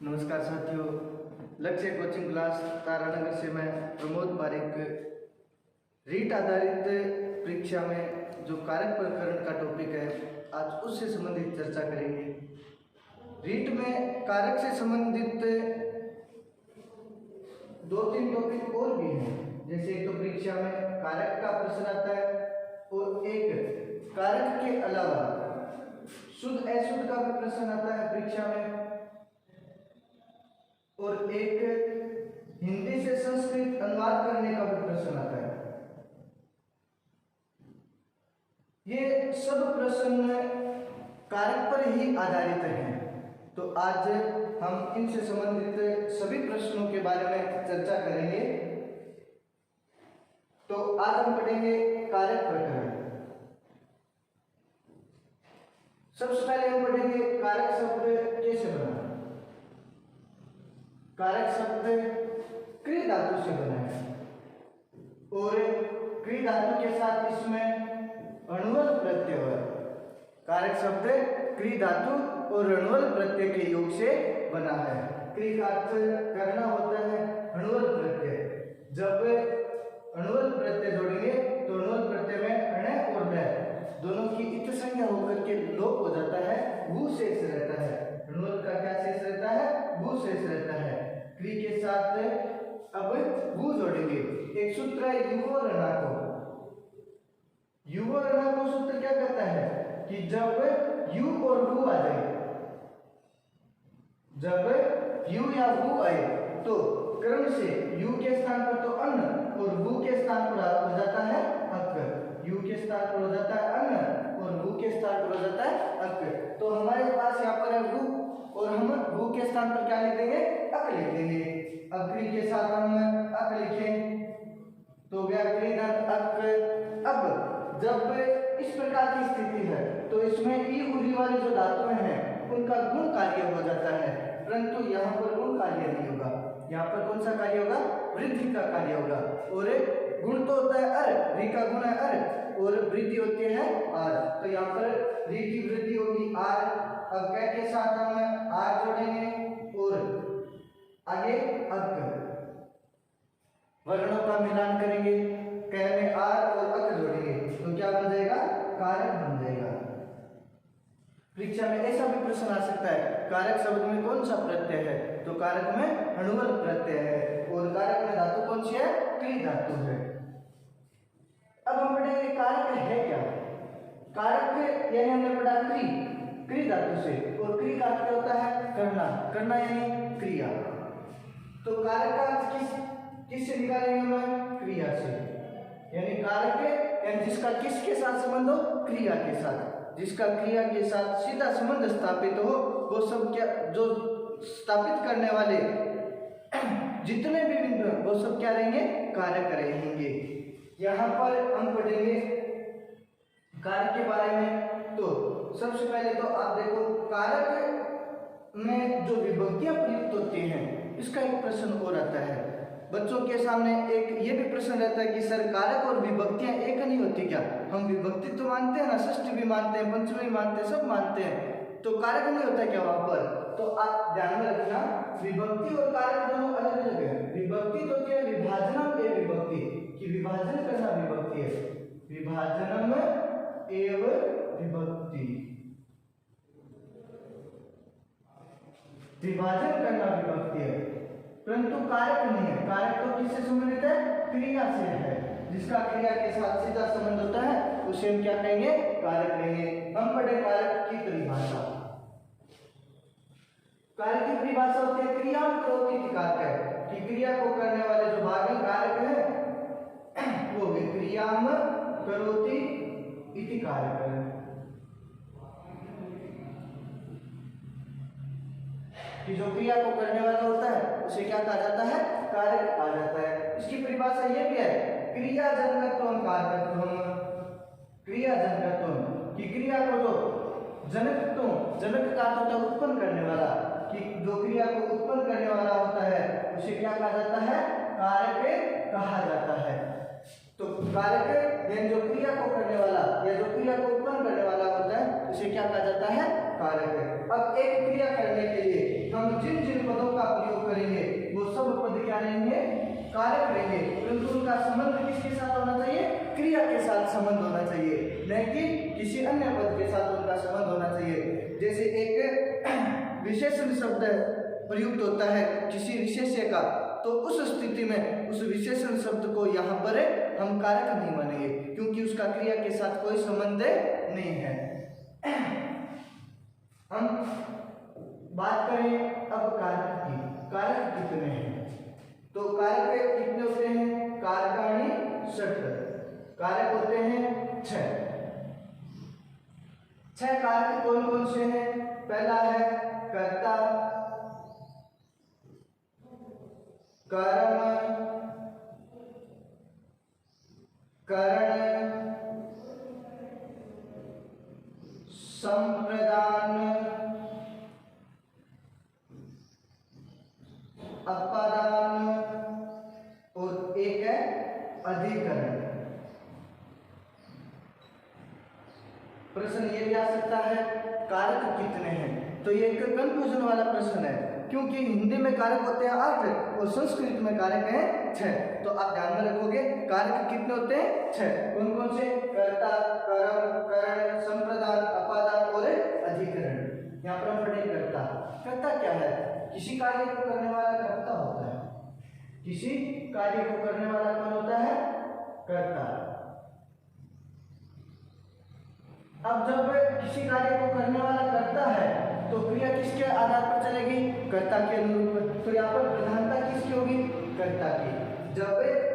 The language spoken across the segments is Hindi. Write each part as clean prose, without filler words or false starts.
नमस्कार साथियों, लक्ष्य कोचिंग क्लास तारानगर से मैं प्रमोद बारिक रीट आधारित परीक्षा में जो कारक प्रकरण का टॉपिक है आज उससे संबंधित चर्चा करेंगे। रीट में कारक से संबंधित दो तीन टॉपिक और भी हैं, जैसे एक तो परीक्षा में कारक का प्रश्न आता है और एक कारक के अलावा शुद्ध अशुद्ध का भी प्रश्न आता है परीक्षा में, और एक हिंदी से संस्कृत अनुवाद करने का भी प्रश्न आता है। ये सब प्रश्न कारक पर ही आधारित हैं। तो आज हम इनसे संबंधित सभी प्रश्नों के बारे में चर्चा करेंगे। तो आज हम पढ़ेंगे कारक प्रकरण। सबसे पहले हम पढ़ेंगे कारक शब्द कैसे बना। कारक शब्द क्री धातु से बना है और क्री धातु के साथ इसमें अणुवल प्रत्यय है। कारक शब्द क्री धातु और अणुवल प्रत्यय के योग से बना है। क्री का अर्थ करना होता है अणुवल प्रत्यय। जब अणुवल प्रत्यय जोड़ेंगे तो अणुवल प्रत्यय में अण और ड दोनों की इत संज्ञा होकर के लोप हो जाता है, वु शेष रहता है। अणुवल का क्या शेष रहता है? वु शेष रहता है। क्री के साथ अब वु जोड़ेंगे। एक सूत्र है युवो रणा को। युवो रणा को सूत्र क्या कहता है कि जब यू और वु आ जाए, जब यू या वु आए तो क्रम से यू के स्थान पर तो अन्न और वु के स्थान पर हो जाता है अक। यू के स्थान पर हो जाता है अन्न और वु के स्थान पर हो जाता है अक। तो हमारे पास यहाँ पर है वु और हम वु के स्थान पर क्या लिख देंगे? अक लिख देंगे। अब क्री के साथ हम अक लिखें तो व्याकरण अक। अब जब इस प्रकार की स्थिति है तो इसमें ई उरी वाली जो धातुएं हैं उनका गुण कार्य हो जाता है, परंतु यहाँ पर गुण कार्य नहीं होगा। यहाँ पर कौन सा कार्य होगा? वृद्धि का कार्य होगा। और गुण तो होता है अर, री का गुण है अर और वृद्धि होती है आर। तो यहाँ पर री की वृद्धि होगी आर। अब कै के साथ हम आर जोड़ेंगे और आगे अक। वर्णों का मिलान करेंगे, कै में आर और अक जोड़ेंगे तो क्या बन जाएगा? कारक बन जाएगा। परीक्षा में ऐसा भी प्रश्न आ सकता है कारक शब्द में कौन सा प्रत्यय है? तो कारक में अणुवल प्रत्यय है और कारक में धातु कौन सी है? क्री धातु है। अब हम पढ़ेंगे कारक है क्या। कारक यानी हमने पढ़ा क्री, क्री धातु से, और क्री का अर्थ क्या होता है? करना। करना यानी क्रिया। तो कारक का अर्थ किससे निकालेंगे हम? क्रिया से। यानी कारक यानी जिसका किसके साथ संबंध हो? क्रिया के साथ। जिसका क्रिया के साथ सीधा संबंध स्थापित हो वो सब क्या, जो स्थापित करने वाले जितने भी बिंदु हैं वो सब क्या रहेंगे? कारक रहेंगे। यहाँ पर हम पढ़ेंगे कारक के बारे में। तो सबसे पहले तो आप देखो कारक में जो विभक्तियां प्रयुक्त होती हैं इसका एक प्रश्न और आता है बच्चों के सामने। एक ये भी प्रश्न रहता है कि सर कारक और विभक्तियां एक नहीं होती क्या? हम विभक्ति तो मानते हैं ना, षष्ठी भी मानते हैं, पंचमी मानते हैं, सब मानते हैं, तो कारक नहीं होता क्या वहां पर? तो आप ध्यान में रखना विभक्ति और कारक दोनों अलग अलग है। विभक्ति तो क्या? विभाजनम एवं विभक्ति, कि विभाजन करना विभक्ति है। विभाजनम एवं विभक्ति, विभाजन करना विभक्ति है, परंतु कारक नहीं है। कारक तो किससे संबंधित है? क्रिया से है। जिसका क्रिया के साथ सीधा संबंध होता है उसे हम क्या कहेंगे? कारक कहेंगे। हम पढ़े कारक की परिभाषा। कारक की परिभाषा होती है क्रिया करोति इति कारक है, कि क्रिया को करने वाले जो भाग हैं कारक है वो क्रियाम करोति इति कारक है। कि जो क्रिया को करने वाला होता है उसे क्या कहा जाता है? कारक कहा जाता है। इसकी परिभाषा ये भी है क्रिया जनकत्वम कारकत्वम। क्रिया जनकत्वम, कि क्रिया को जो जनकत्व, जनक का होता है उत्पन्न करने वाला, कि जो क्रिया को उत्पन्न करने वाला होता है उसे क्या कहा जाता है? कारक कहा जाता है। तो कारक यानी जो क्रिया को करने वाला या जो क्रिया को उत्पन्न करने वाला होता है उसे क्या कहा जाता है? कारक। अब एक क्रिया करने के लिए हम जिन जिन किसके साथ होना चाहिए, क्रिया के साथ संबंध होना चाहिए, न कि किसी अन्य पद के साथ उनका संबंध होना चाहिए। जैसे एक विशेषण शब्द प्रयुक्त होता है किसी विशेष्य का, तो उस स्थिति में उस विशेषण शब्द को यहाँ पर हम कारक नहीं मानेंगे, क्योंकि उसका क्रिया के साथ कोई संबंध नहीं है। हम बात करें अब कारक की। कारक कितने हैं? तो कारक कितने होते हैं? कारकाणि षट्। कारक होते हैं 6। 6 कारक कौन कौन से हैं? पहला है कर्ता, कर्म, करण, संप्रदान, अपादान और एक है अधिकरण। प्रश्न ये भी आ सकता है कारक कितने हैं? तो ये एक कंफ्यूजन वाला प्रश्न है, क्योंकि हिंदी में कारक होते हैं 8 और संस्कृत में कारक हैं 6। तो आप ध्यान में रखोगे कारक कितने होते हैं? 6। कौन कौन से? कर्ता, कर्म, करण, संप्रदान, अपादान और अधिकरण। यहाँ पर हम पढ़ेंगे कर्ता। कर्ता क्या है? किसी कार्य को करने वाला कर्ता होता है। किसी कार्य को करने वाला कौन होता है? कर्ता। अब जब किसी कार्य को करने वाला करता है तो क्रिया किसके आधार पर चलेगी? कर्ता के अनुरूप। तो यहाँ पर प्रधानता किसकी होगी? कर्ता की। जब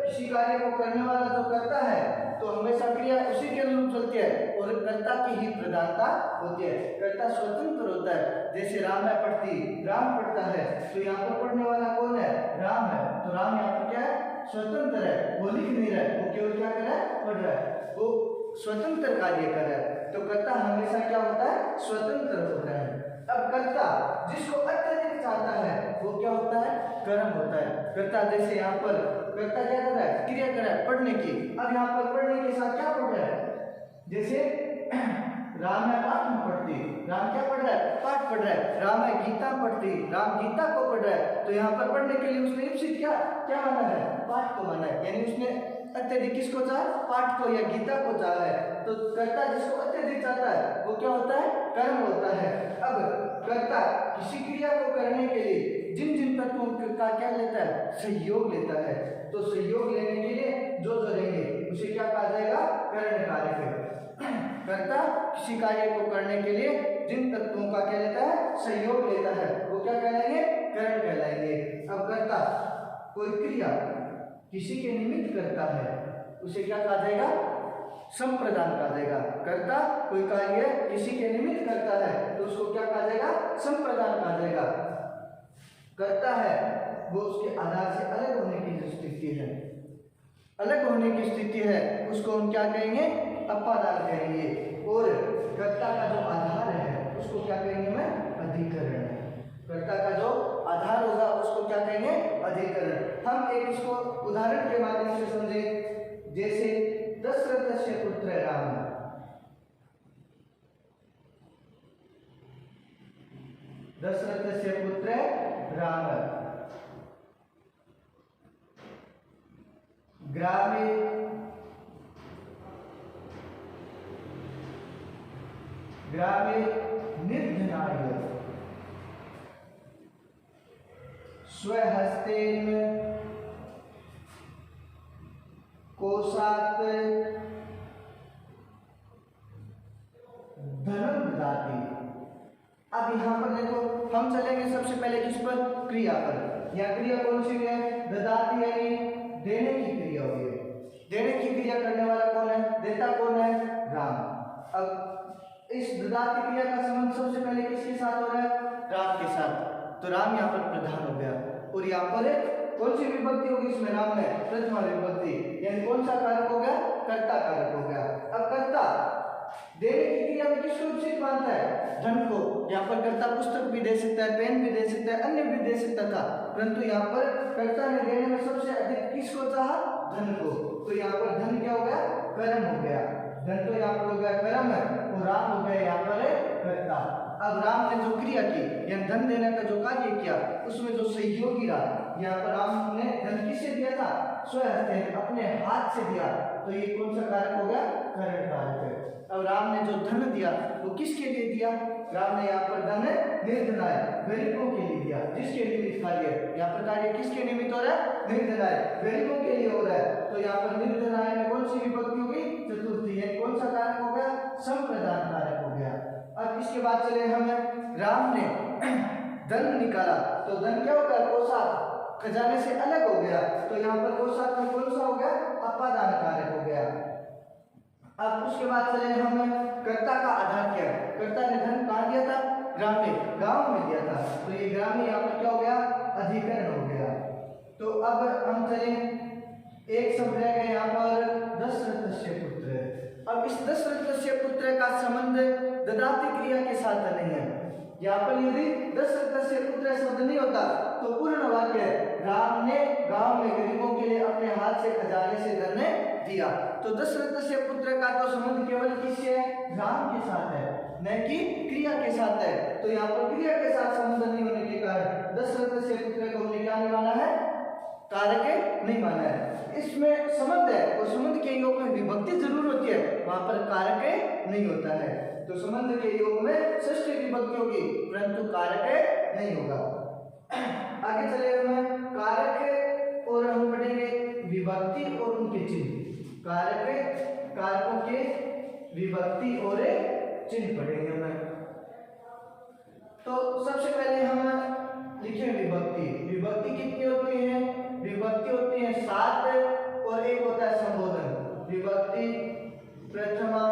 किसी कार्य को करने वाला जो करता है तो हमेशा क्रिया उसी के अनुरूप चलती है और कर्ता की ही प्रधानता होती है। कर्ता स्वतंत्र होता है। जैसे राम है पढ़ती, राम पढ़ता है, तो यहाँ पर पढ़ने वाला कौन है? राम है। तो राम यहाँ पर क्या है? स्वतंत्र है, वो लिख नहीं रहा है, वो केवल क्या कर रहा है? पढ़ रहा है, वो स्वतंत्र कार्य कर रहा है। तो कर्ता हमेशा क्या होता है? स्वतंत्र होता है। अब कर्ता जिसको अत्यधिक चाहता है वो क्या होता है? कर्म होता है। कर्ता जैसे यहाँ पर कर्ता क्या कर रहा है? क्रिया कर रहा है पढ़ने की। अब यहाँ पर पढ़ने के साथ क्या पढ़ रहा है? जैसे राम है पाठ में पढ़ती, राम क्या पढ़ रहा है? पाठ पढ़ रहा है। राम है गीता पढ़ती, राम गीता को पढ़ रहा है। तो यहाँ पर पढ़ने के लिए उसने इप्सित क्या माना है? पाठ को माना है, यानी उसने अत्यधिक किसको चाहा? पाठ को या गीता को चाहा है। तो कर्ता जिसको अत्यधिक चाहता है वो क्या होता है? कर्म होता है। अब कर्ता किसी क्रिया को करने के लिए जिन जिन तत्वों का क्या लेता है? सहयोग लेता है। तो सहयोग लेने के लिए जो रहेंगे उसे क्या कहा जाएगा? करण कारक। कर्ता किसी कार्य को करने के लिए जिन तत्वों का क्या लेता है? सहयोग लेता है, वो क्या कहलाएंगे? करण कहलाएंगे। अब कर्ता कोई क्रिया किसी के निमित्त करता है उसे क्या कहा जाएगा? संप्रदान कहा जाएगा। कर्ता कोई कार्य किसी के निमित्त करता है तो उसको क्या कहा जाएगा? संप्रदान कहा जाएगा। करता है वो उसके आधार से अलग होने की जो स्थिति है, अलग होने की स्थिति है, उसको हम क्या कहेंगे? अपादान कहेंगे। और कर्ता का जो आधार है उसको क्या कहेंगे? मैं अधिकरण। कर्ता का जो आधार होगा उसको क्या कहेंगे? अधिकरण। हम एक इसको उदाहरण के माध्यम से समझें। जैसे दशरथ से पुत्र राम, दशरथ से पुत्र राम, ग्रामे ग्रामे निर्धनाय स्वहस्तेन कोशात धनम ददाति। अब यहाँ पर देखो हम चलेंगे सबसे पहले किस पर? क्रिया पर। यह क्रिया कौन सी है? ददाति, यानी देने की क्रिया हुई है। देने की क्रिया करने वाला कौन है? देता कौन है? राम। अब इस ददाति क्रिया का संबंध सबसे पहले किसके साथ हो रहा है? राम के साथ। तो राम यहाँ पर प्रधान हो गया। और यहाँ पर कौन सी विभक्ति होगी इसमें? राम में प्रथमा विभक्ति, यानी कौन सा कारक हो गया? कर्ता कारक हो गया। अब कर्ता देने की क्रिया में किसको उचित मानता है? धन को। यहाँ पर कर्ता पुस्तक भी दे सकता है, पेन भी दे सकता है, अन्य भी दे सकता था, परंतु यहाँ पर कर्ता ने देने में सबसे अधिक किसको चाहा? धन को। तो यहाँ पर धन क्या हो गया? कर्म हो गया। धन तो यहाँ पर हो गया कर्म और राम हो गया यहाँ पर कर्ता। अब राम ने जो क्रिया की या धन देने का जो कार्य किया उसमें जो सहयोगी रहा, यहाँ पर राम ने धन किससे दिया था? स्वहस्ते अपने हाथ से दिया, तो ये कौन सा कारक हो गया? करण कारक है। अब राम ने जो धन दिया वो किसके लिए दिया? राम ने यहाँ पर धन निर्धनाय गरीबों के लिए दिया। जिसके लिए कार्य, यहाँ पर कार्य किसके निमित्त हो रहा है? निर्धनाय गरीबों के लिए हो रहा है। तो यहाँ पर निर्धनाय में कौन सी विभक्ति हो गई? चतुर्थी। यानी कौन सा कारक हो गया? संप्रदान कारक हो गया। अब इसके बाद चले हम, राम ने धन निकाला तो धन क्या होगा? कोषात खजाने से अलग हो गया, तो यहाँ पर कोषात में कौन सा हो गया? अपादान कारक हो गया। अब उसके बाद चले हम, कर्ता का आधार क्या है? कर्ता ने धन कहाँ दिया था? ग्राम्य, गांव में दिया था, तो ये ग्राम्य यहाँ पर क्या हो गया? अधिकरण हो गया। तो अब हम चले, एक शब्द रह गया यहाँ पर दशरथस्य पुत्र। अब इस दशरथस्य पुत्र का संबंध ददाति क्रिया के साथ नहीं है। यहाँ पर यदि दशरथस्य पुत्र शब्द नहीं होता तो पूर्ण वाक्य राम ने गांव में गरीबों के लिए अपने हाथ से खजाने से धन दिया। तो दशरथस्य पुत्र का तो संबंध केवल किससे है? राम के साथ है, न कि क्रिया के साथ है। तो यहाँ पर क्रिया के साथ संबंध नहीं होने के कारण दशरथस्य पुत्र को हमने क्या नहीं माना है? कारक नहीं माना है। इसमें संबंध है और संबंध के योग में विभक्ति जरूर होती है, वहां पर कारक नहीं होता है। तो संबंध के योग में षष्ठी विभक्ति होगी परंतु कारक नहीं होगा। आगे चले हम, कारक और हम पढ़ेंगे विभक्ति और उनके चिन्ह। कारक, कारकों के विभक्ति और चिन्ह पढ़ेंगे हम। तो सबसे पहले हम लिखे विभक्ति। विभक्ति कितनी होती है? विभक्ति होती है 7 और एक होता है संबोधन। विभक्ति प्रथमा,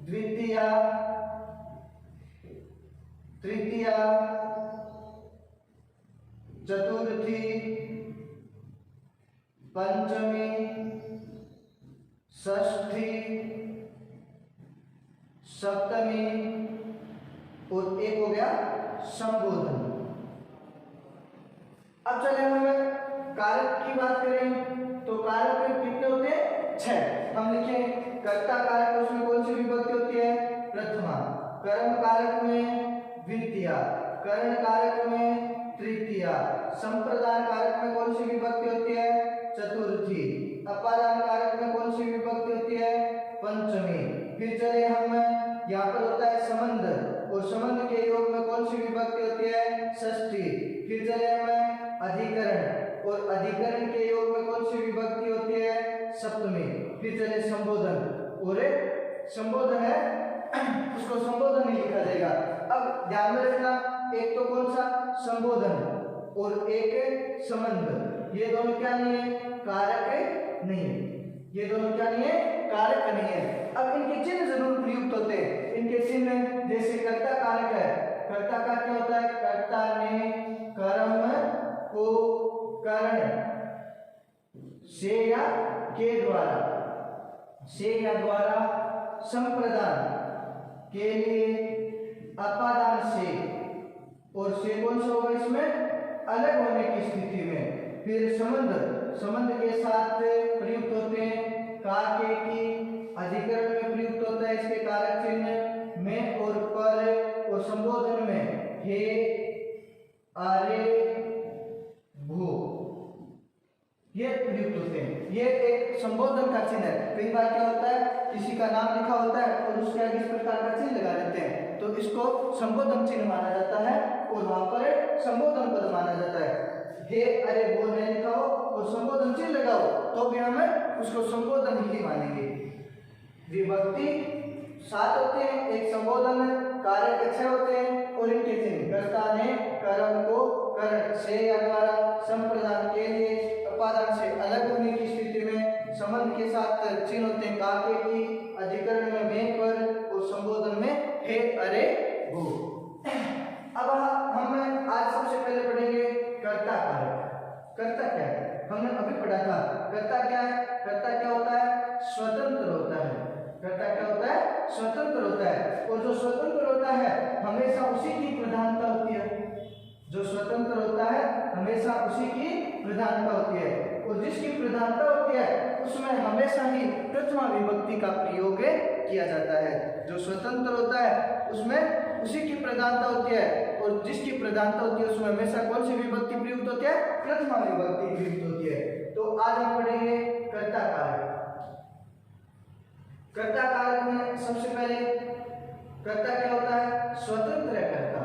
द्वितीया, तृतीया, चतुर्थी, पंचमी, षष्ठी, सप्तमी और एक हो गया संबोधन। अब चले हम कारक की बात करें तो कारक कितने होते हैं? 6। हम लिखें कर्ता कारक, उसमें कौन सी विभक्ति होती है? प्रथमा। कर्म कारक में द्वितीया, कर्ण कारक में तृतीया, संप्रदान कारक में कौन सी विभक्ति होती है? चतुर्थी। अपादान कारक में कौन सी विभक्ति होती है? पंचमी। फिर चले हम, यहाँ पर होता है संबंध और संबंध के योग में कौन सी विभक्ति होती है? षष्ठी। फिर चले हम अधिकरण और अधिकरण के योग में कौन सी विभक्ति होती है? सप्तमी। फिर चले संबोधन, और संबोधन है उसको संबोधन ही लिखा जाएगा। अब ध्यान में रखना, एक तो कौन सा? संबोधन और एक संबंध, ये दोनों क्या नहीं है? कारक नहीं है। ये दोनों क्या नहीं है? कारक नहीं है। अब इनके चिन्ह जरूर प्रयुक्त होते हैं। इनके चिन्ह जैसे कर्ता कारक है, कर्ता का क्या होता है? कर्ता ने कर्म को कर्ण से या के द्वारा, से या द्वारा, संप्रदान के लिए, अपादान से, और से कौन सा होगा इसमें? अलग होने की स्थिति में। फिर संबंध, संबंध के साथ प्रयुक्त होते हैं। का, के, की, अधिकरण में प्रयुक्त होता है इसके कारक चिन्ह में और पर, और संबोधन में हे, अरे, भू, ये प्रयुक्त होते हैं। ये एक संबोधन का चिन्ह है। कई बार क्या होता है, किसी का नाम लिखा होता है और उसके आगे इस प्रकार का चिन्ह लगा देते हैं, तो इसको संबोधन चिन्ह माना जाता है और वहां पर संबोधन पद माना जाता है। हे, अरे, वो नहीं लिखा हो और संबोधन चिन्ह लगाओ तो भी हमें उसको संबोधन ही मानेंगे। विभक्ति 7 होते हैं, एक संबोधन, कारक 6 होते हैं और इनके चिन्ह। कर्ता ने कर्म को कर्ण से या द्वारा, संप्रदान के लिए, अपादान से अलग होने की स्थिति में, संबंध के साथ चिन्ह होते हैं का, के, की, अधिकरण में में, पर, और संबोधन में हे, अरे, भू। अब हम आज सबसे पहले पढ़ेंगे कर्ता कारक। कर्ता क्या है? हमने अभी पढ़ा था। कर्ता क्या है? कर्ता क्या होता है? स्वतंत्र होता है। कर्ता क्या होता है? स्वतंत्र होता है। और जो स्वतंत्र होता है हमेशा उसी की प्रधानता होती है। जो स्वतंत्र होता है हमेशा उसी की प्रधानता होती है, और जिसकी प्रधानता होती है उसमें हमेशा ही प्रथमा विभक्ति का प्रयोग किया जाता है। जो स्वतंत्र होता है उसमें उसी की प्रधानता होती है, और जिसकी प्रधानता होती है उसमें हमेशा कौन सी विभक्ति प्रयुक्त होती है? प्रथमा विभक्ति प्रयुक्त होती है। तो आज हम पढ़ेंगे कर्ता कारक। कर्ता कारक में सबसे पहले कर्ता क्या होता है? स्वतंत्र कर्ता।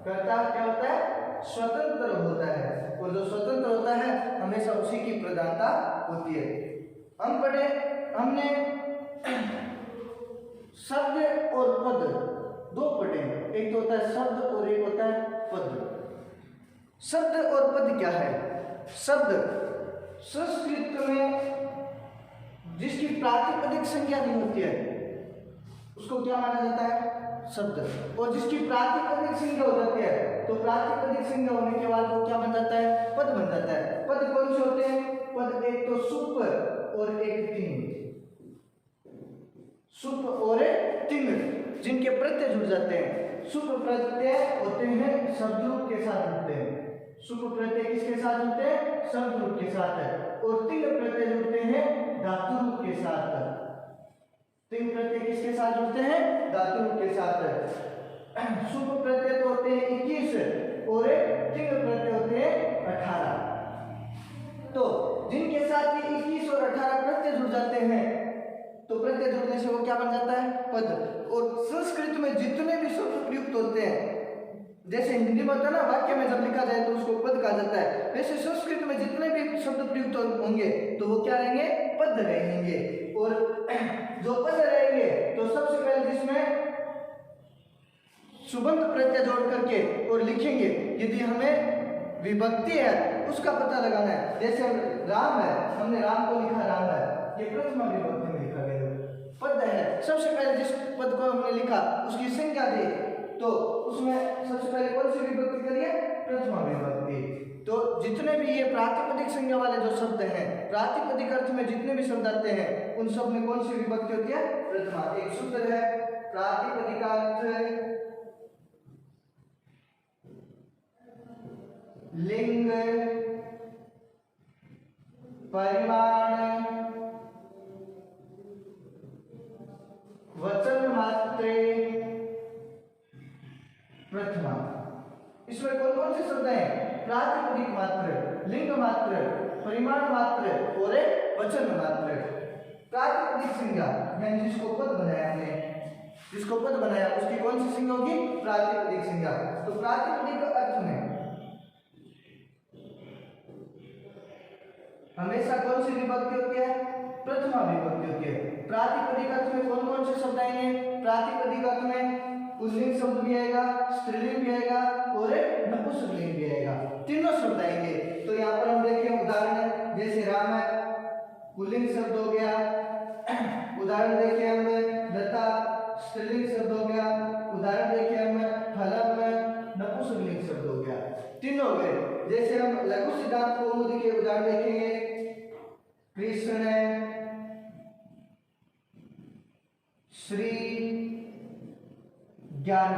कर्ता क्या होता है? स्वतंत्र होता है, और जो स्वतंत्र होता है हमेशा उसी की प्रधानता होती है। हमने शब्द और पद दो पढ़े, एक तो होता है शब्द और एक होता है पद। शब्द और पद क्या है? शब्द संस्कृत में जिसकी प्रातिपदिक संज्ञा नहीं होती है उसको क्या माना जाता है? शब्द। और जिसकी प्रातिपदिक संज्ञा हो जाती है तो प्रातिपदिक संज्ञा होने के बाद वो क्या बन जाता है? पद बन जाता है। पद कौन से होते हैं? पद एक तो सुप और एक तिंग। सुप और तिंग जिनके प्रत्यय जुड़ जाते हैं। सुप प्रत्यय होते हैं शब्द रूप के साथ जुड़ते हैं। सुप प्रत्यय किसके साथ जुड़ते हैं? शब्द रूप के साथ। और तिंग प्रत्यय जुड़ते हैं धातु रूप के साथ। तिंग प्रत्यय किसके साथ जुड़ते हैं? धातु रूप के साथ। सुप प्रत्यय तो होते हैं 21 और तिंग प्रत्यय होते हैं 18। तो जिनके साथ ये 21 और 18 प्रत्यय जुड़ जाते हैं तो प्रत्यय जुड़ने से वो क्या बन जाता है? पद। और संस्कृत में जितने भी शब्द प्रयुक्त होते हैं, जैसे हिंदी में होता है ना वाक्य में जब लिखा जाए तो उसको पद कहा जाता है, वैसे संस्कृत में जितने भी शब्द प्रयुक्त होंगे तो वो क्या रहेंगे? पद रहेंगे। और जो पद रहेंगे तो सबसे पहले जिसमें सुबंत प्रत्यय जोड़ करके और लिखेंगे, यदि हमें विभक्ति है उसका पता लगाना है। जैसे राम है, हमने राम को लिखा राम है, ये प्रथमा विभक्ति में लिखा गया पद है। सबसे पहले जिस पद को हमने लिखा उसकी संज्ञा दी तो उसमें सबसे पहले कौन सी विभक्ति करिए? प्रथमा विभक्ति। तो जितने भी ये प्रातिपदिक संज्ञा वाले जो शब्द हैं, प्रातिपदिक अर्थ में जितने भी शब्द आते हैं उन सब में कौन सी विभक्ति होती है? प्रथमा। एक सूत्र है प्रातिपदिकार्थ लिंग परिमाण वचन मात्रे प्रथमा। इसमें कौन कौन से शब्द हैं? प्रातिपदिक मात्र, लिंग मात्र, परिमाण मात्र और वचन मात्र। प्रातिपदिक संज्ञा यानी जिसको पद बनाया हमने, जिसको पद बनाया उसकी कौन सी संज्ञा होगी? प्रातिपदिक संज्ञा। तो प्रातिपदिक अर्थ में हमेशा कौन सी विभक्ति होती है? प्रथमा विभक्ति होती है। प्रातिपदिक अर्थ में कौन कौन से शब्द आएंगे? प्रातिपदिक अर्थ में पुल्लिंग शब्द भी आएगा, स्त्रीलिंग भी आएगा और नपुंसकलिंग भी आएगा। तीनों शब्द आएंगे। तो यहाँ पर हम देखें उदाहरण, जैसे राम है पुल्लिंग शब्द हो गया, उदाहरण देखिए हम लता स्त्रीलिंग शब्द हो गया, उदाहरण देखिए हम फलम नपुंसकलिंग शब्द हो गया। तीनों हो गए। जैसे हम लघु सिद्धांत कौमुदी के उदाहरण देखेंगे, कृष्ण, श्री, ज्ञान।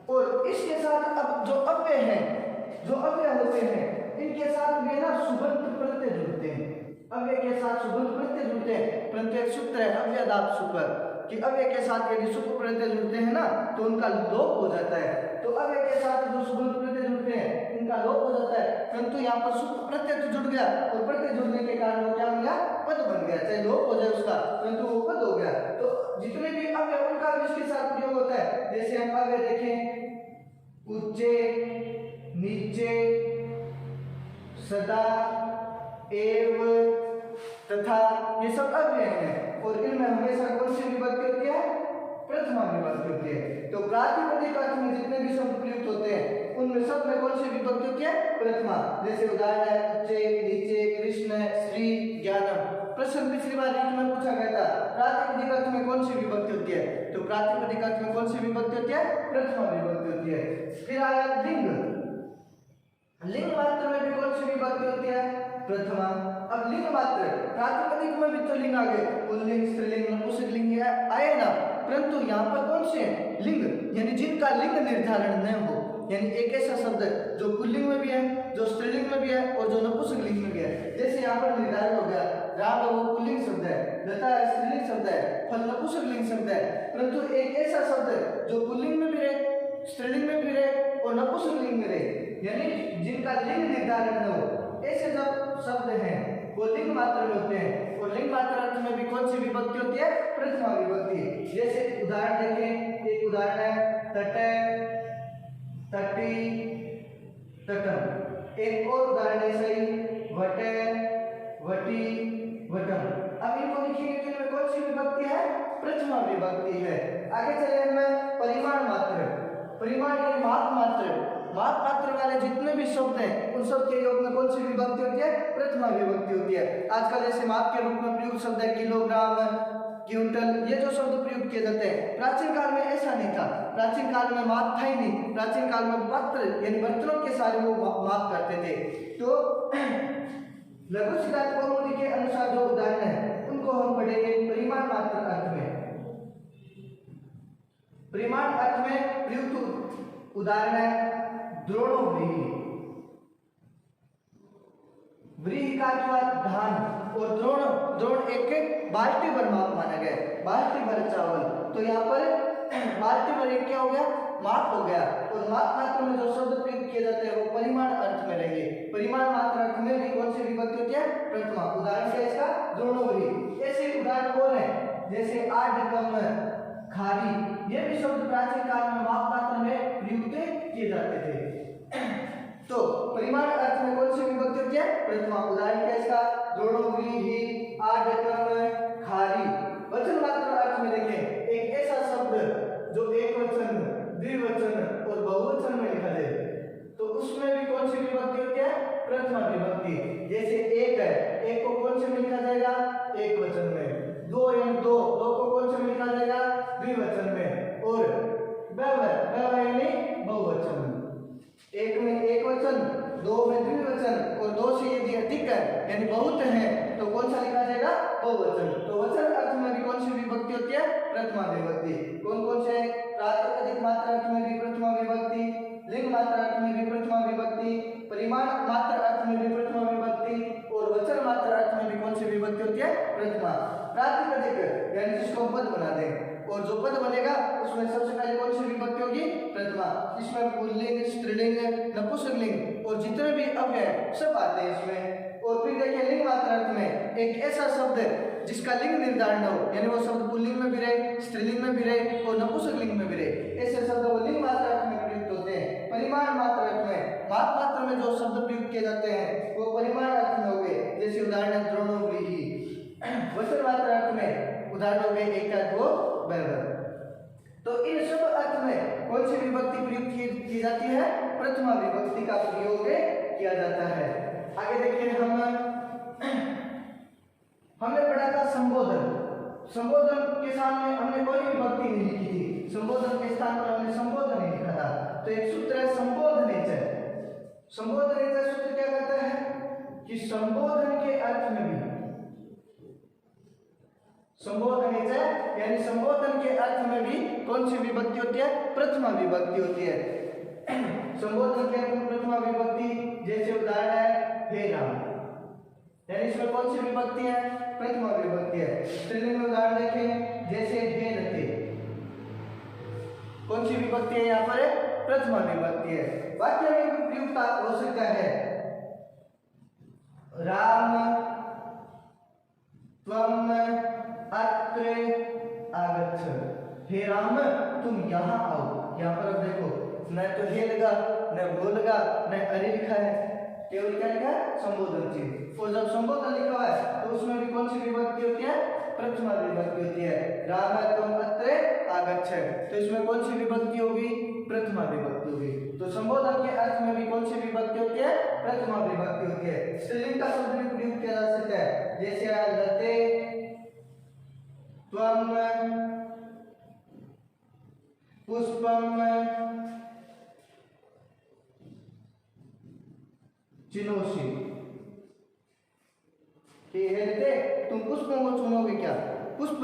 और इसके साथ अब जो अव्यय हैं, जो अव्यय होते हैं इनके साथ भी ना सुबंत प्रत्यय जुड़ते हैं। अव्यय के साथ सुबंत प्रत्यय जुड़ते हैं, परंतु एक सूत्र है अव्ययदाप सुपर कि अव्यय के साथ यदि सुप प्रत्यय जुड़ते हैं ना तो उनका लोप हो जाता है। तो अव्यय के साथ जो सुबंत प्रत्यय जुड़ते हैं इनका लोप हो जाता है, परंतु यहाँ पर सुप प्रत्यय तो जुड़ गया और प्रत्यय जुड़ने के कारण वो क्या बन गया? पद बन गया। चाहे लोप हो जाए उसका, परंतु वो पद हो गया। तो जितने भी अव्यय उनका भी इसके साथ प्रयोग होता है। जैसे हम अव्यय देखें, उच्चे, नीचे, सदा, एव, तथा, ये सब अव्यय हैं और इनमें हमेशा कौन सी विभक्ति होती है? प्रथमा विभक्ति होती है। तो प्रातिपदिक अर्थ में जितने भी शब्द प्रयुक्त होते हैं उनमें सब में कौन सी विभक्ति होती है? प्रथमा। जैसे उदाहरण है उच्चे, नीचे, कृष्ण, श्री, ज्ञानम। प्रश्न पिछली बार में पूछा गया था प्रातिपदिक अर्थ में कौन सी विभक्ति होती है? तो प्रातिपदिक अर्थ में कौन सी विभक्ति होती है? प्रथमा विभक्ति होती है। फिर आया लिंग। लिंग मात्र में भी कौन सी विभक्ति होती है? प्रथमा। अब लिंग मात्र प्रातिपदिक में भी तो लिंग आ गए, पुल्लिंग, स्त्रीलिंग, नपुंसकलिंग आए ना, परंतु यहाँ पर कौन से लिंग यानी जिनका लिंग निर्धारण न हो, यानी एक ऐसा शब्द जो पुल्लिंग में भी है, जो स्त्रीलिंग में भी है और जो नपुंसकलिंग में भी है। जैसे यहाँ पर निर्धारित हो गया, राम वो पुल्लिंग शब्द है, लता स्त्रीलिंग शब्द है, फल नपुंसकलिंग शब्द है, परंतु एक ऐसा शब्द जो पुल्लिंग में भी रहे, स्त्रीलिंग में भी रहे और नपुंसकलिंग में रहे, यानी जिनका लिंग निर्धारण न हो, ऐसे जब शब्द हैं वो लिंग मात्र में होते हैं। और लिंग मात्र अर्थ में भी कौन सी विभक्ति होती है? प्रथमा विभक्ति। जैसे उदाहरण देखें, एक उदाहरण है तट, तटी, तटम। एक और उदाहरण है सही वट, वटी, वटम। अब इनको लिखेंगे तो इनमें कौन सी विभक्ति है? प्रथमा विभक्ति है। आगे चले हमें परिमाण मात्र। परिमाण यानी माप मात्र, माप मात्र वाले जितने भी शब्द हैं उन सब के योग में कौन सी विभक्ति होती है? प्रथमा विभक्ति होती है। आजकल जैसे माप के रूप में प्रयुक्त शब्द है किलोग्राम, क्विंटल, ये जो शब्द प्रयुक्त किए जाते हैं, प्राचीन काल में ऐसा नहीं था। प्राचीन काल में माप था ही नहीं। प्राचीन काल में पात्र यानी बर्तनों के सारे वो माप करते थे। तो लघु सिद्धांत कौमुदी के अनुसार जो उदाहरण है उनको हम पढ़ेंगे परिमाण मात्र अर्थ में। परिमाण अर्थ में प्रयुक्त उदाहरण है द्रोणोव्रीहि। व्रीहि का अथवा धान और द्रोण, द्रोण एक बाल्टी भर माप माना गया, बाल्टी भर चावल। तो यहाँ पर बाल्टी भर एक क्या हो गया? माप हो गया। और माप मात्र में जो शब्द प्रयुक्त किए जाते हैं वो परिमाण अर्थ में रहेंगे। परिमाण मात्र अर्थ में भी कौन सी विभक्ति होती है? प्रथमा। उदाहरण क्या है इसका? द्रोणोव्रीहि। ऐसे उदाहरण और है जैसे आडकम, खारी, ये भी शब्द प्राचीन काल में माप मात्र में प्रयुक्त किए जाते थे। तो परिमाण अर्थ में कौन सी विभक्ति होती है? प्रथमा। उदाहरण क्या है इसका? द्रोणोव्रीहि, आडकम, खारी। वचन मात्र अर्थ में देखें, एक ऐसा शब्द जो एक वचन, द्विवचन और बहुवचन में लिखा जाए तो उसमें भी कौन सी विभक्ति होती है? प्रथमा विभक्ति। जैसे एक है, एक को कौन से में लिखा जाएगा? एक वचन में। दो यानी दो, दो को कौन से में लिखा जाएगा? द्विवचन में। और वह यानी बहुवचन में। एक में एक वचन, दो में द्विवचन और दो से यदि अधिक है यानी बहुत है तो कौन सा लिखा जाएगा? बहुवचन। तो वचन अर्थ में भी कौन सी विभक्ति होती है? प्रथमा विभक्ति। कौन कौन से? प्रातिपदिक मात्र अर्थ में भी प्रथमा विभक्ति, लिंग मात्र अर्थ में भी प्रथमा विभक्ति, परिमाण मात्र अर्थ में भी प्रथमा विभक्ति और वचन मात्र अर्थ में भी कौन सी विभक्ति होती है? प्रथमा। प्रातिपदिक यानी जिसको हम पद बना दें और जो पद बनेगा उसमें सबसे पहले कौन सी विभक्ति होगी? प्रथमा। इसमें पुल्लिंग, स्त्रीलिंग, नपुंसकलिंग और जितने भी अव्यय सब आते हैं इसमें। और फिर देखिए लिंग मात्र अर्थ में एक ऐसा शब्द जिसका लिंग निर्धारण हो, यानी वो शब्द पुल्लिंग में भी रहे, स्त्रीलिंग में भी रहे और नपुंसकलिंग में भी रहे, ऐसे शब्द वो लिंग मात्र अर्थ में प्रयुक्त होते हैं। परिमाण मात्र अर्थ में, माप मात्र में जो शब्द प्रयुक्त किए जाते हैं वो परिमाण अर्थ में हो गए। जैसे उदाहरण है द्रोणोव्रीहि। वचन मात्र अर्थ में उदाहरण हो गए एक, दो, बराबर। तो इन सब अर्थ में कौन सी विभक्ति प्रयुक्त की जाती है? प्रथमा विभक्ति का प्रयोग किया जाता है। आगे देखिए हमने पढ़ा था संबोधन। संबोधन के सामने हमने कोई विभक्ति नहीं लिखी थी, संबोधन के स्थान पर हमने संबोधन ही लिखा था। तो एक सूत्र है संबोधनेचर। संबोधनेचर सूत्र क्या कहता है कि संबोधन के अर्थ में भी, संबोधनेचर यानी संबोधन के अर्थ में भी कौन सी विभक्ति होती है? प्रथमा विभक्ति होती है। संबोधन के अर्थ में प्रथमा विभक्ति, जैसे उदाहरण है हे राम, यानी इसमें कौन सी विभक्ति है? प्रथमा विभक्ति है। स्त्रीलिंग में उदाहरण देखें जैसे हे रते, कौन सी विभक्ति है यहाँ पर? प्रथमा विभक्ति है। वाक्य में प्रयुक्त हो सकता है राम त्वम अत्र आगच्छ। हे राम तुम यहाँ आओ। यहाँ पर अब देखो न तो हे लगा, न वो लगा, न अरे लिखा है, केवल क्या लिखा है? संबोधन चीज। और जब संबोधन लिखा हुआ है तो उसमें भी कौन सी विभक्ति होती है? प्रथमा विभक्ति होती है। राम त्वम अत्र आगच्छ, तो इसमें कौन सी विभक्ति होगी? प्रथमा विभक्ति होगी। तो संबोधन के अर्थ में भी कौन सी विभक्ति होती है? प्रथमा विभक्ति होती है। स्त्रीलिंग का शब्द भी प्रयुक्त किया जा सकता है, जैसे लते, त्वम, पुष्पम, चिनोसी। हेलते तुम पुष्पों को चुनोगे क्या? पुष्प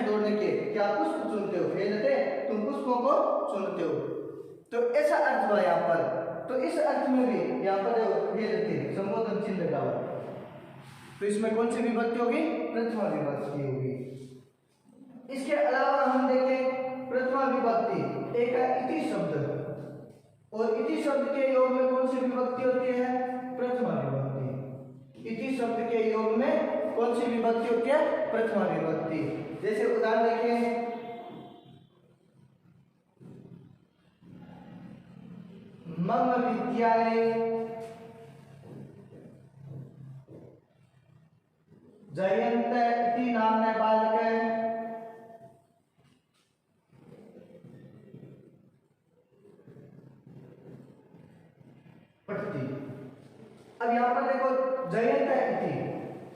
तोड़ने के क्या पुष्प चुनते हो? हेलते तुम पुष्पों को चुनते हो। तो ऐसा अर्थ हुआ यहाँ पर। तो इस अर्थ में भी यहाँ पर ये रहती संबोधन चिन्ह लगा हुआ, तो इसमें कौन सी विभक्ति होगी? प्रथमा विभक्ति होगी। इसके अलावा हम देखें प्रथमा विभक्ति एक है इति शब्द, और इति शब्द के योग में कौन सी विभक्ति होती है? प्रथमा विभक्ति। इति शब्द के योग में कौन सी विभक्ति होती है? प्रथमा विभक्ति। जैसे उदाहरण देखें, मम विद्यालय जयंत इति नाम्नः बालकः पठति। अब यहाँ पर देखो जयंत इति,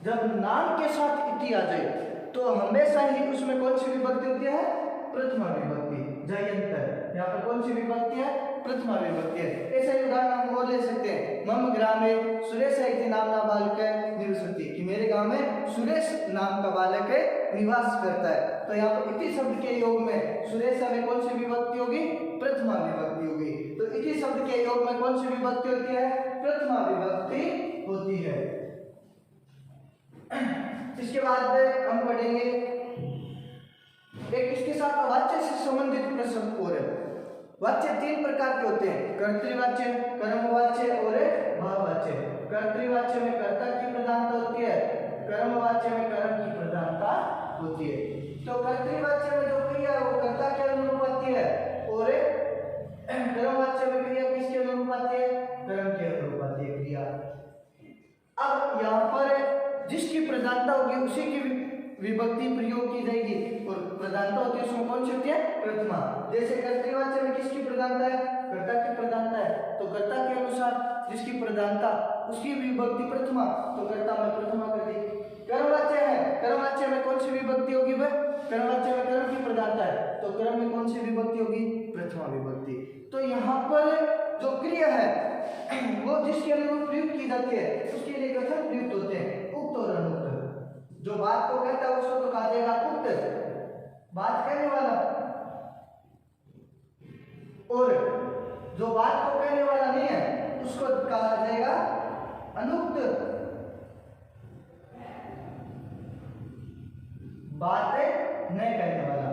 जब नाम के साथ इति आ जाए तो हमेशा ही उसमें कौन सी विभक्ति होती है? प्रथमा विभक्ति। जयंत यहाँ पर कौन सी विभक्ति है? प्रथमा विभक्ति है। ऐसे ही उदाहरण हम और ले सकते हैं, मम ग्रामे सुरेश इति नामना बालकः निवसति, कि मेरे गांव में सुरेश नाम का बालक निवास करता है। तो यहाँ पर इति शब्द के योग में सुरेश में कौन सी विभक्ति होगी? प्रथमा विभक्ति होगी। तो इति शब्द के योग में कौन सी विभक्ति होती है? प्रथमा विभक्ति होती है। इसके बाद हम पढ़ेंगे एक इसके साथ वाच्य से संबंधित प्रश्न और है। वाच्य तीन प्रकार के होते हैं, कर्तृवाच्य, कर्मवाच्य और भाववाच्य। कर्तृवाच्य में कर्ता की प्रधानता होती है, कर्मवाच्य में कर्म की प्रधानता होती है। तो कर्तृवाच्य में जो क्रिया है वो कर्ता के अनुरूप आती है, और कर्मवाच्य में क्रिया किसके अनुरूप आती है? कर्म के अनुरूप आती है क्रिया। अब यहाँ पर जिसकी प्रधानता होगी उसी की विभक्ति प्रयोग की जाएगी, और प्रधानता होती है उसमें कौन सी होती है? प्रथमा। जैसे कर्तृवाच्य में किसकी प्रधानता है? कर्ता की प्रधानता है, तो कर्ता के अनुसार जिसकी प्रधानता उसकी विभक्ति प्रथमा, तो कर्ता में प्रथमा कर दी। कर्मवाच्य है, कर्मवाच्य में कौन सी विभक्ति होगी? वह कर्मवाच्य में कर्म की प्रधानता है, तो कर्म में कौन सी विभक्ति होगी? प्रथमा विभक्ति। तो यहाँ पर जो क्रिया है वो जिसके अनुरूप प्रयुक्त की जाती है उसके लिए कथन प्रयुक्त होते हैं, उक्त और अनुक्त। जो बात को कहता है उसको तो कहा जाएगा उक्त, बात कहने वाला, और जो बात को कहने वाला नहीं है उसको कहा जाएगा अनुक्त। बात नहीं कहने वाला।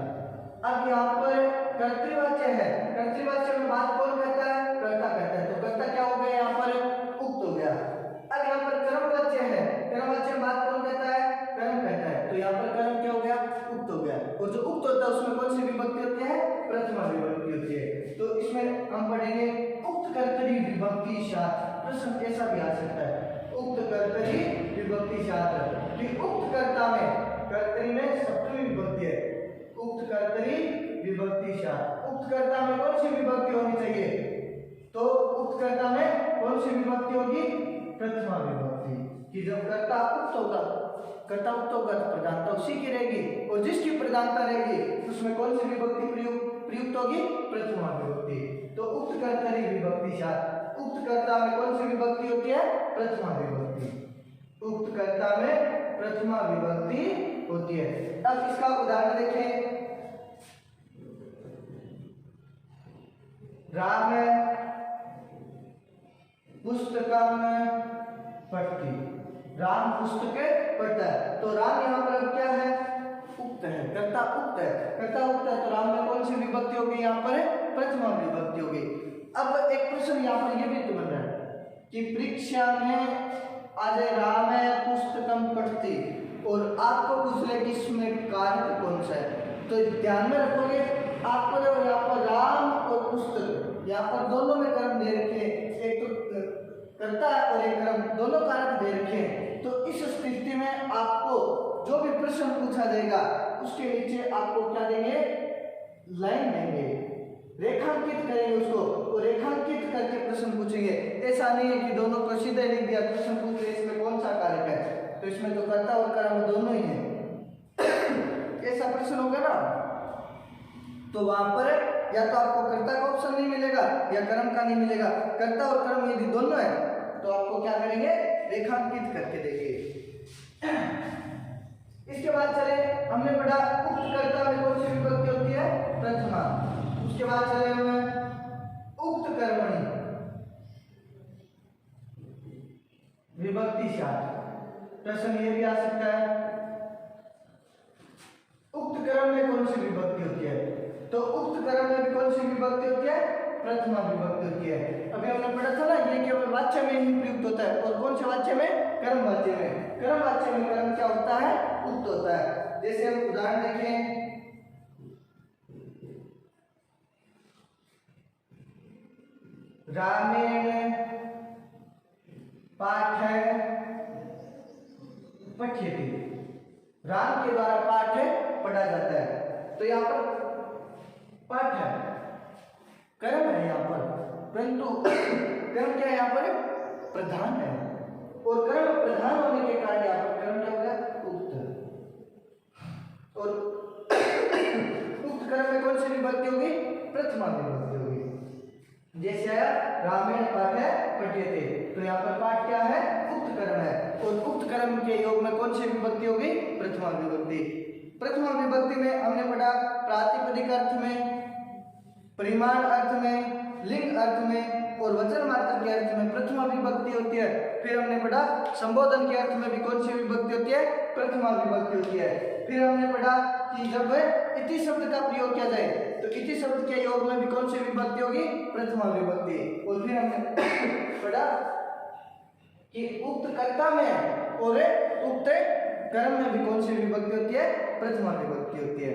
अब यहाँ पर कर्तृवाच्य है, कर्तृवाच्य में बात कौन कहता है? कर्ता कहता है, तो कर्ता क्या हो गया? यहाँ पर उक्त हो गया। अब यहाँ पर कर्मवाच्य है, कर्मवाच्य में बात कौन कहता है? कर्म कहता है, तो यहाँ पर कर्म क्या हो गया? उक्त हो गया। और जो उक्त होता है उसमें कौन सी विभक्ति होती है? प्रथमा विभक्ति होती है। तो इसमें हम पढ़ेंगे उक्त कर्तरी विभक्ति शास्त्र। प्रश्न ऐसा भी आ सकता है, उक्त कर्तरी विभक्ति शास्त्र, कि उक्त कर्ता में, कर्तरी में सप्तमी विभक्ति है, उक्त कर्तरी विभक्ति शास्त्र। उक्त कर्ता में कौन सी विभक्ति होनी चाहिए? तो उक्त कर्ता में कौन सी विभक्ति होगी? प्रथमा विभक्ति। कि जब कर्ता उक्त होगा, कर्ता उक्त होगा तो प्रधानता उसी की रहेगी, और जिसकी प्रधानता रहेगी उसमें कौन सी विभक्ति प्रयुक्त होगी? प्रथमा विभक्ति। तो उक्त कर्तरी विभक्ति शास्त्र, उक्त कर्ता में कौन सी विभक्ति होती है? प्रथमा विभक्ति। उक्त कर्ता में प्रथमा विभक्ति होती है। अब इसका उदाहरण देखें, राम पुस्तकम पढ़ती, राम पुस्तक पढ़ता है, तो राम यहाँ पर क्या है? उक्त है, कर्ता उक्त है, कर्ता उक्त है, तो राम में कौन सी विभक्ति होगी? यहाँ पर प्रथमा विभक्ति होगी। अब एक प्रश्न यहाँ पर यह भी तो बन रहा है कि परीक्षा में आज राम पुस्तकम पढ़ती, और आपको पूछ ले कि इसमें कारक कौन सा है, तो ध्यान में रखोगे आपको जो यहाँ पर राम और पुस्तक, यहाँ पर दोनों में कर्म दे रखे, एक तो कर्ता और एक कर्म, दोनों कारक दे रखे हैं। तो इस स्थिति में आपको जो भी प्रश्न पूछा जाएगा उसके नीचे आपको क्या देंगे? लाइन देंगे, रेखांकित करेंगे उसको, और रेखांकित करके प्रश्न पूछेंगे। ऐसा नहीं है कि दोनों को सीधे लिख दिया, प्रश्न पूछ रहे इसमें कौन सा कारक है, तो इसमें तो कर्ता और कर्म दोनों ही है। ऐसा प्रश्न होगा ना, तो वहां पर या तो आपको कर्ता का ऑप्शन नहीं मिलेगा या कर्म का नहीं मिलेगा। कर्ता और कर्म यदि दोनों है तो आपको क्या करेंगे? रेखांकित करके देंगे। इसके बाद चले, हमने पढ़ा उक्त कर्ता में कौन सी विभक्ति होती है? प्रथमा। उसके बाद चले हमें उक्त कर्मणि विभक्ति स्यात्। प्रश्न ये भी आ सकता है उक्त कर्म में कौन सी विभक्ति होती है? तो उक्त कर्म में भी कौन सी विभक्ति होती है? प्रथमा विभक्ति होती है। अभी हमने पढ़ा था ना, ये केवल वाच्य में ही प्रयुक्त होता है। और कौन से वाच्य में? कर्म वाच्य में। कर्म वाच्य में कर्म क्या होता है? उक्त होता है। जैसे हम उदाहरण देखें, रामेण पाठ पठ्यते, राम के द्वारा पाठ पढ़ा जाता है। तो यहाँ पर पाठ है, कर्म है यहाँ पर, परंतु कर्म क्या है यहाँ पर? प्रधान है। और कर्म प्रधान होने के कारण यहाँ पर कर्म क्या होगा? उक्त। और उक्त कर्म में कौन सी विभक्ति होगी? प्रथमा विभक्ति होगी। जैसे रामेण पाठ पठ्यते, तो यहाँ पर पाठ क्या है? उक्त कर्म है। और उक्त कर्म के योग में कौन सी विभक्ति होगी? प्रथमा विभक्ति। प्रथमा विभक्ति में हमने पढ़ा प्रातिपदिक अर्थ में, परिमाण अर्थ में, लिंग अर्थ में और वचन मात्र के अर्थ में प्रथमा विभक्ति होती है। फिर हमने पढ़ा संबोधन के अर्थ में भी कौन सी विभक्ति होती है? प्रथमा विभक्ति होती है। फिर हमने पढ़ा कि जब इति शब्द का प्रयोग किया जाए तो इति शब्द के योग में भी कौन सी विभक्ति होगी? प्रथमा विभक्ति। और फिर हमने पढ़ा कि उक्त कर्ता में और उक्त कर्म में भी कौन सी विभक्ति होती है? प्रथमा विभक्ति होती है।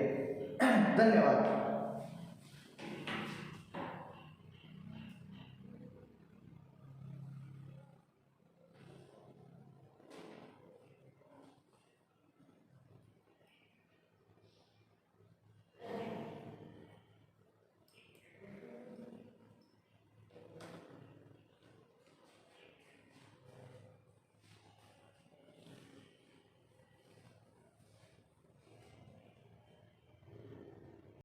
धन्यवाद।